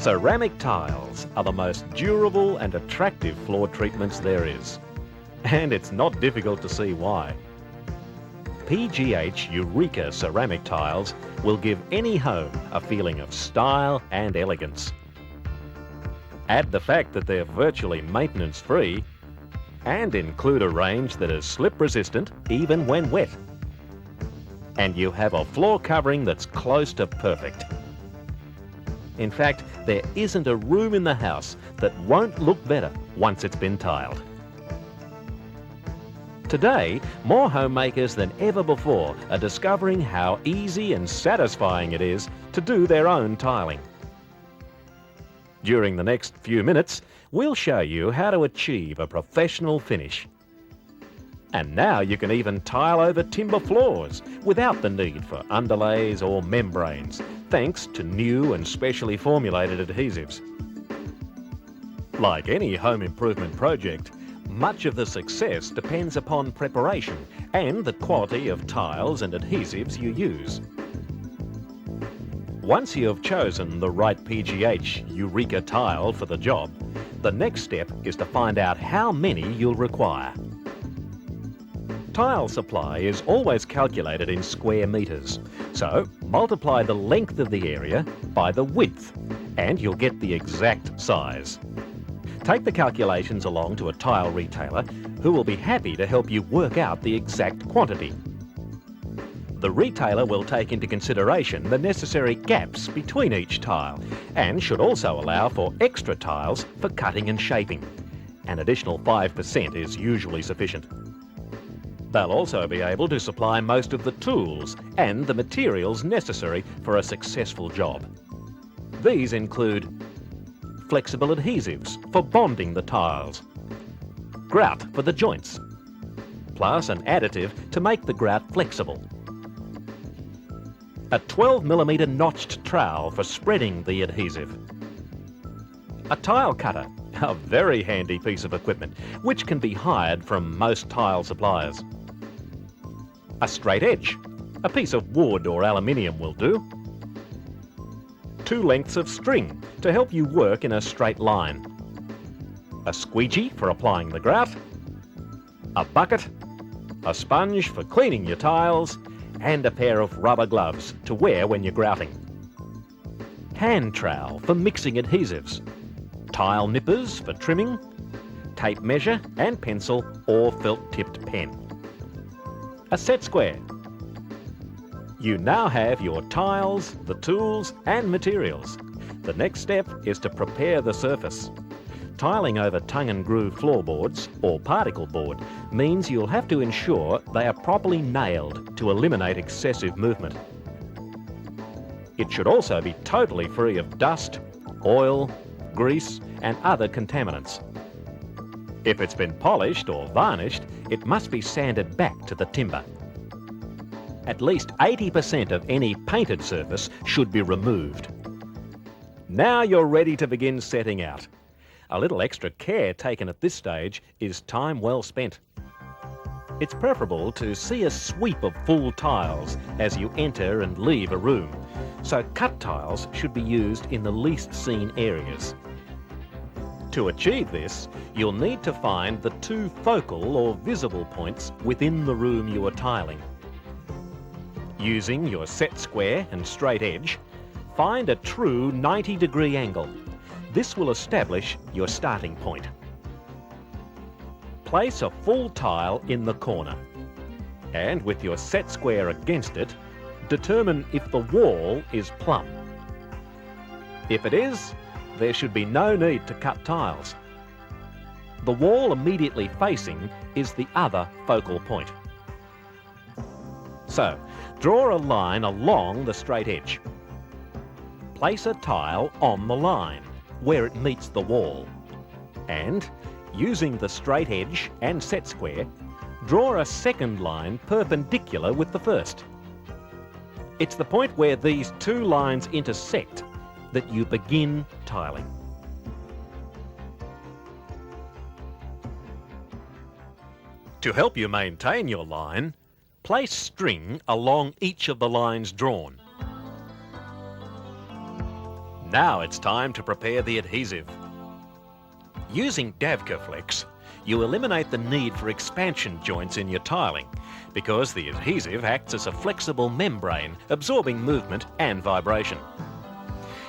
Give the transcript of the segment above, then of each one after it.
Ceramic tiles are the most durable and attractive floor treatments there is. And it's not difficult to see why. PGH Eureka ceramic tiles will give any home a feeling of style and elegance. Add the fact that they're virtually maintenance-free and include a range that is slip-resistant even when wet. And you have a floor covering that's close to perfect. In fact, there isn't a room in the house that won't look better once it's been tiled. Today, more homemakers than ever before are discovering how easy and satisfying it is to do their own tiling. During the next few minutes, we'll show you how to achieve a professional finish. And now you can even tile over timber floors without the need for underlays or membranes, thanks to new and specially formulated adhesives. Like any home improvement project, much of the success depends upon preparation and the quality of tiles and adhesives you use. Once you have chosen the right PGH Eureka tile for the job, the next step is to find out how many you'll require. Tile supply is always calculated in square metres, so multiply the length of the area by the width and you'll get the exact size. Take the calculations along to a tile retailer who will be happy to help you work out the exact quantity. The retailer will take into consideration the necessary gaps between each tile and should also allow for extra tiles for cutting and shaping. An additional 5% is usually sufficient. They'll also be able to supply most of the tools and the materials necessary for a successful job. These include flexible adhesives for bonding the tiles, grout for the joints, plus an additive to make the grout flexible, a 12mm notched trowel for spreading the adhesive, a tile cutter, a very handy piece of equipment which can be hired from most tile suppliers, a straight edge, a piece of wood or aluminium will do, 2 lengths of string to help you work in a straight line, a squeegee for applying the grout, a bucket, a sponge for cleaning your tiles, and a pair of rubber gloves to wear when you're grouting, hand trowel for mixing adhesives, tile nippers for trimming, tape measure and pencil or felt-tipped pen, a set square. You now have your tiles, the tools and materials. The next step is to prepare the surface. Tiling over tongue and groove floorboards or particle board means you'll have to ensure they are properly nailed to eliminate excessive movement. It should also be totally free of dust, oil, grease and other contaminants. If it's been polished or varnished, it must be sanded back to the timber. At least 80% of any painted surface should be removed. Now you're ready to begin setting out. A little extra care taken at this stage is time well spent. It's preferable to see a sweep of full tiles as you enter and leave a room, so cut tiles should be used in the least seen areas. To achieve this, you'll need to find the 2 focal or visible points within the room you are tiling. Using your set square and straight edge, find a true 90-degree angle. This will establish your starting point. Place a full tile in the corner, and with your set square against it, determine if the wall is plumb. If it is, there should be no need to cut tiles. The wall immediately facing is the other focal point. So, draw a line along the straight edge. Place a tile on the line, where it meets the wall. And, using the straight edge and set square, draw a second line perpendicular with the first. It's the point where these 2 lines intersect that you begin tiling. To help you maintain your line, place string along each of the lines drawn. Now it's time to prepare the adhesive. Using Davcoflex, you eliminate the need for expansion joints in your tiling because the adhesive acts as a flexible membrane absorbing movement and vibration.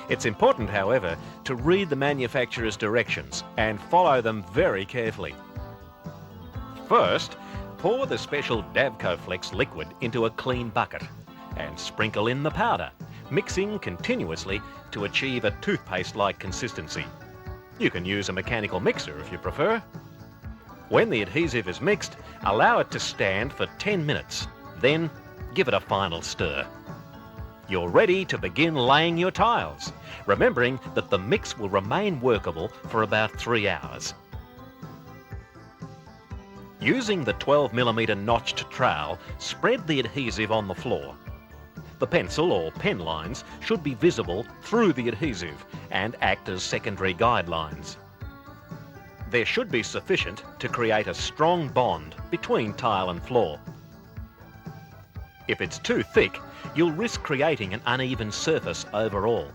It's important, however, to read the manufacturer's directions and follow them very carefully. First, pour the special Davcoflex liquid into a clean bucket and sprinkle in the powder, mixing continuously to achieve a toothpaste-like consistency. You can use a mechanical mixer if you prefer. When the adhesive is mixed, allow it to stand for 10 minutes, then give it a final stir. You're ready to begin laying your tiles, remembering that the mix will remain workable for about 3 hours. Using the 12mm notched trowel, spread the adhesive on the floor. The pencil or pen lines should be visible through the adhesive and act as secondary guidelines. There should be sufficient to create a strong bond between tile and floor. If it's too thick, you'll risk creating an uneven surface overall.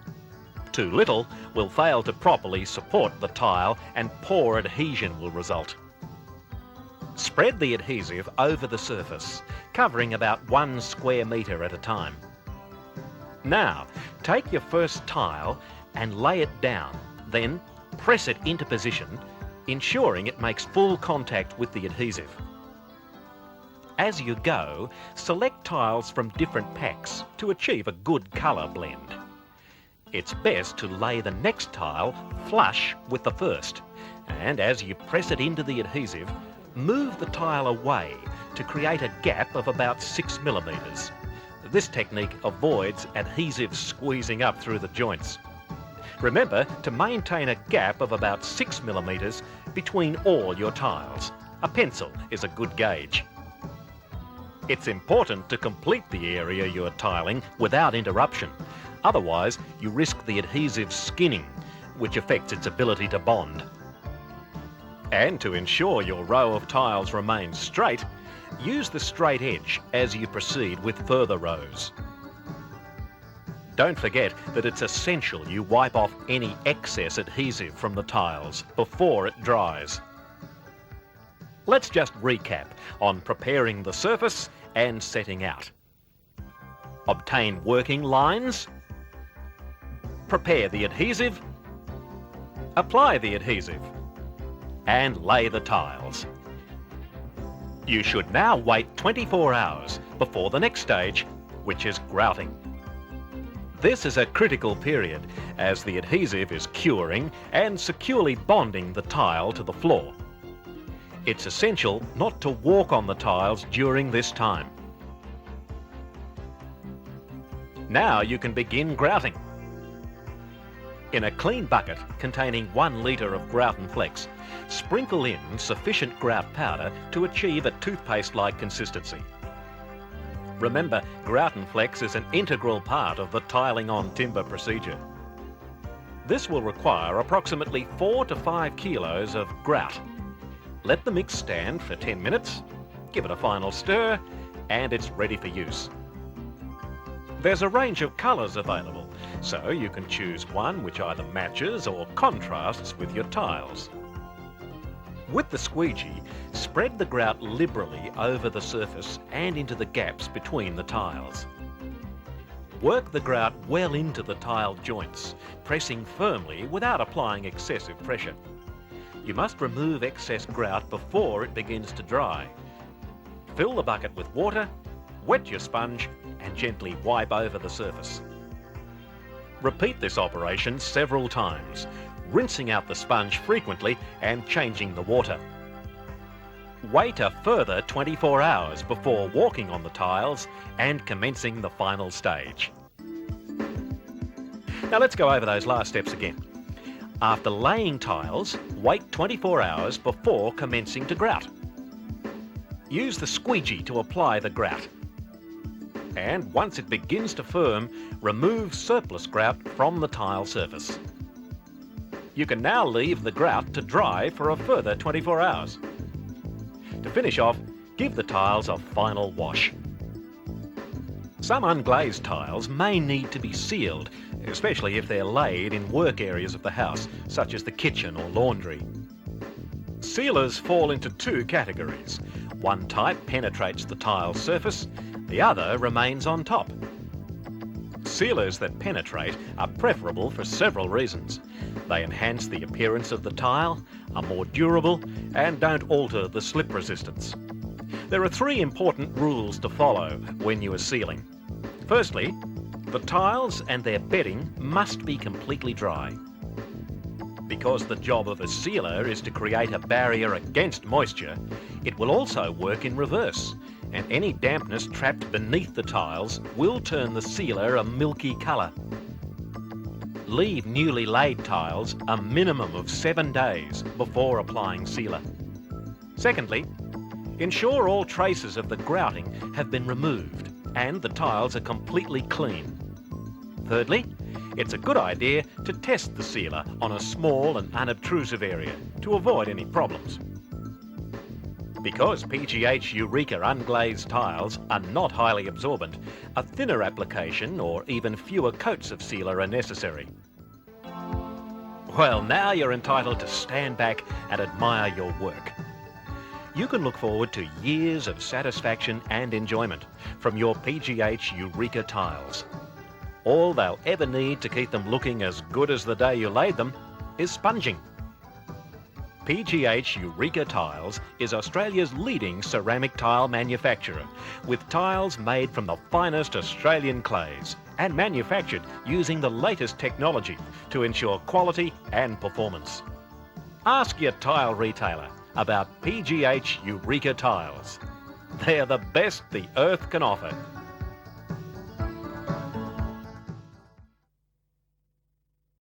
Too little will fail to properly support the tile and poor adhesion will result. Spread the adhesive over the surface, covering about 1 square metre at a time. Now, take your first tile and lay it down, then press it into position, ensuring it makes full contact with the adhesive. As you go, select tiles from different packs to achieve a good colour blend. It's best to lay the next tile flush with the first, and as you press it into the adhesive, move the tile away to create a gap of about 6mm. This technique avoids adhesive squeezing up through the joints. Remember to maintain a gap of about 6mm between all your tiles. A pencil is a good gauge. It's important to complete the area you're tiling without interruption. Otherwise, you risk the adhesive skinning, which affects its ability to bond. And to ensure your row of tiles remains straight, use the straight edge as you proceed with further rows. Don't forget that it's essential you wipe off any excess adhesive from the tiles before it dries. Let's just recap on preparing the surface and setting out. Obtain working lines, prepare the adhesive, apply the adhesive, and lay the tiles. You should now wait 24 hours before the next stage, which is grouting. This is a critical period as the adhesive is curing and securely bonding the tile to the floor. It's essential not to walk on the tiles during this time. Now you can begin grouting. In a clean bucket containing 1 litre of Grouting Flex, sprinkle in sufficient grout powder to achieve a toothpaste-like consistency. Remember, Grouting Flex is an integral part of the tiling on timber procedure. This will require approximately 4 to 5 kilos of grout. Let the mix stand for 10 minutes, give it a final stir, and it's ready for use. There's a range of colours available, so you can choose one which either matches or contrasts with your tiles. With the squeegee, spread the grout liberally over the surface and into the gaps between the tiles. Work the grout well into the tile joints, pressing firmly without applying excessive pressure. You must remove excess grout before it begins to dry. Fill the bucket with water, wet your sponge, and gently wipe over the surface. Repeat this operation several times, rinsing out the sponge frequently and changing the water. Wait a further 24 hours before walking on the tiles and commencing the final stage. Now let's go over those last steps again. After laying tiles, wait 24 hours before commencing to grout. Use the squeegee to apply the grout. And once it begins to firm, remove surplus grout from the tile surface. You can now leave the grout to dry for a further 24 hours. To finish off, give the tiles a final wash. Some unglazed tiles may need to be sealed especially if they're laid in work areas of the house, such as the kitchen or laundry. Sealers fall into two categories. One type penetrates the tile surface, the other remains on top. Sealers that penetrate are preferable for several reasons. They enhance the appearance of the tile, are more durable, and don't alter the slip resistance. There are three important rules to follow when you are sealing. Firstly, the tiles and their bedding must be completely dry. Because the job of a sealer is to create a barrier against moisture, it will also work in reverse, and any dampness trapped beneath the tiles will turn the sealer a milky colour. Leave newly laid tiles a minimum of 7 days before applying sealer. Secondly, ensure all traces of the grouting have been removed and the tiles are completely clean. Thirdly, it's a good idea to test the sealer on a small and unobtrusive area to avoid any problems. Because PGH Eureka unglazed tiles are not highly absorbent, a thinner application or even fewer coats of sealer are necessary. Well, now you're entitled to stand back and admire your work. You can look forward to years of satisfaction and enjoyment from your PGH Eureka tiles. All they'll ever need to keep them looking as good as the day you laid them is sponging. PGH Eureka Tiles is Australia's leading ceramic tile manufacturer, with tiles made from the finest Australian clays and manufactured using the latest technology to ensure quality and performance. Ask your tile retailer about PGH Eureka Tiles. They're the best the earth can offer.